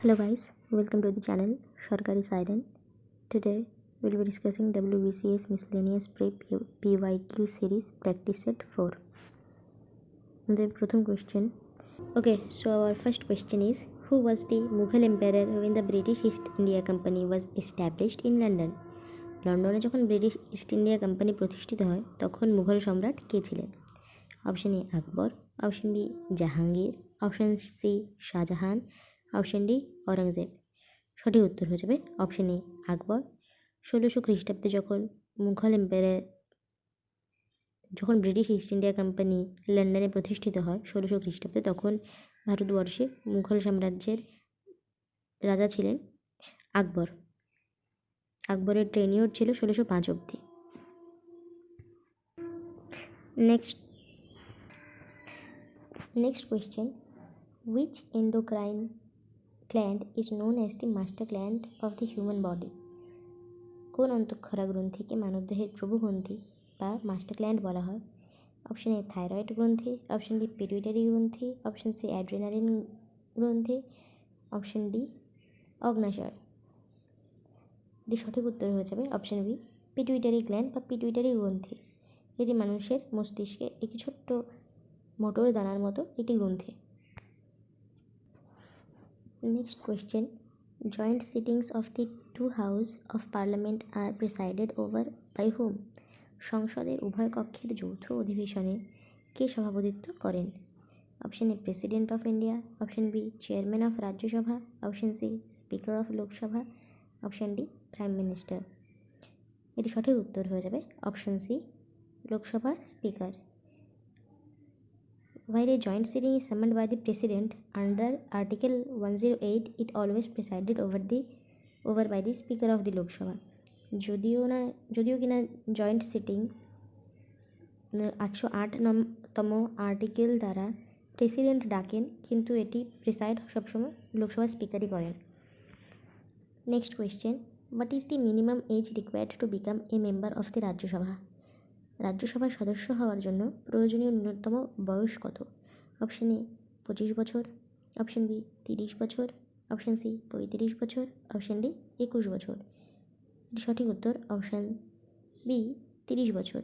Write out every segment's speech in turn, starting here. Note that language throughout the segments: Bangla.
Hello guys, welcome to the channel Sarkari Siren. Today we'll be discussing WBCS Miscellaneous PYQ series practice set 4. The প্রথম question. Okay, so our first question is, who was the Mughal emperor when the British East India Company was established in London? লন্ডনে যখন ব্রিটিশ ইস্ট ইন্ডিয়া কোম্পানি প্রতিষ্ঠিত হয় তখন মুঘল সম্রাট কে ছিলেন? Option A Akbar, option B Jahangir, option C Shahjahan, option D Aurangzeb. সঠিক উত্তর হয়ে যাবে অপশন এ আকবর। 1600 খ্রিস্টাব্দে যখন ব্রিটিশ ইস্ট ইন্ডিয়া কোম্পানি লন্ডনে প্রতিষ্ঠিত হয় 1600 খ্রিস্টাব্দে, তখন ভারতবর্ষে মুঘল সাম্রাজ্যের রাজা ছিলেন আকবর। আকবরের টেনিওর ছিল 1605 অবধি। Next question. Which endocrine gland is known as the master gland of the human body? কোন অন্তঃক্ষরা গ্রন্থিকে মানবদেহের প্রভু গ্রন্থি বা মাস্টার গ্ল্যান্ড বলা হয়? অপশন এ থাইরয়েড গ্রন্থি, অপশন বি পিটুইটারি গ্রন্থি, অপশন সি অ্যাড্রেনালিন গ্রন্থি, অপশন ডি অগ্ন্যাশয়। এটি সঠিক উত্তর হয়ে যাবে অপশন বি পিটুইটারি গ্ল্যান্ড বা পিটুইটারি গ্রন্থি, যেটি মানুষের মস্তিষ্কে একটি ছোট্ট মোটর দানার মতো একটি গ্রন্থি। Next question. Joint sittings of the two Houses of Parliament are presided over by whom? সংসদের উভয় কক্ষের যৌথ অধিবেশনে কে সভাপতিত্ব করেন? Option A president of India, option B chairman of Rajya Sabha, option C speaker of Lok Sabha, option D prime minister. এটি সঠিক উত্তর হয়ে যাবে option C Lok Sabha speaker. While a joint sitting is summoned by the President under Article 108, it always presided over by the Speaker of the Lok Sabha. যদিও কিনা জয়েন্ট সিটিং 808তম আর্টিকেল দ্বারা প্রেসিডেন্ট ডাকেন, কিন্তু এটি প্রিসাইড সবসময় লোকসভার স্পিকারই করেন। Next question. What is the minimum age required to become a member of the Rajya Sabha? রাজ্যসভার সদস্য হওয়ার জন্য প্রয়োজনীয় ন্যূনতম বয়স কত? অপশন এ 25 বছর, অপশন বি 30 বছর, অপশন সি 35 বছর, অপশন ডি 21 বছর। এটি সঠিক উত্তর অপশন বি 30 বছর।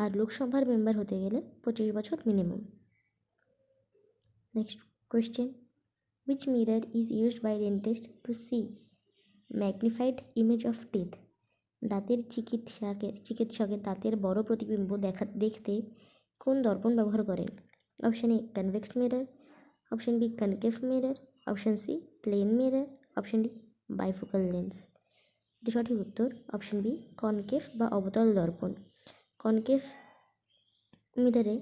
আর লোকসভার মেম্বার হতে গেলে 25 বছর minimum. Next question. Which mirror is used by dentist to see magnified image of teeth? দাঁতের চিকিৎসকের দাঁতের বড় প্রতিবিম্ব দেখতে কোন দর্পণ ব্যবহার করেন? Option A convex mirror, option B concave mirror, option C plane mirror, option D bifocal lens. এটি সঠিক উত্তর অপশন বি কনকেভ বা অবতল দর্পণ। কনকেভ মিররে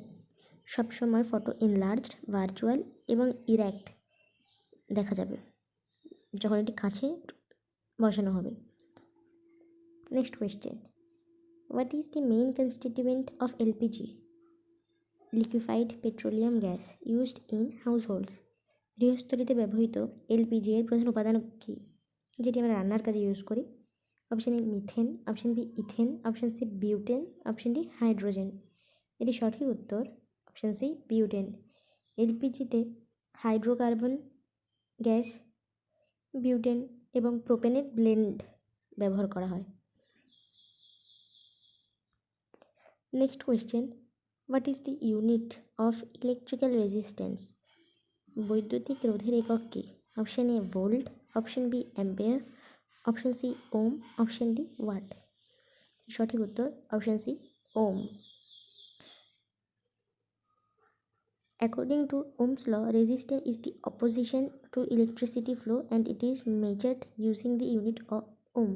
সবসময় ফটো ইনলার্জড, ভার্চুয়াল এবং ইরেক্ট দেখা যাবে যখন এটি কাছে বসানো হবে। Next question. What is the main constituent of LPG, liquefied petroleum gas, used in households? গৃহস্থলীতে ব্যবহৃত এলপিজি এর প্রধান উপাদান কী, যেটি আমরা রান্নার কাজে ইউজ করি? Option A methane, option B ethane, option C butane, option D hydrogen. এটি সঠিক উত্তর অপশন সি বিউটেন। এলপিজিতে হাইড্রোকার্বন গ্যাস, বিউটেন এবং প্রোপেনের ব্লেন্ড ব্যবহার করা হয়। Next question. What is the unit of electrical resistance? বৈদ্যুতিক রোধের একক কী? Option A volt, option B ampere, option C ohm, option D watt. সঠিক উত্তর option C ohm. According to Ohm's law, resistance is the opposition to electricity flow and it is measured using the unit of ohm.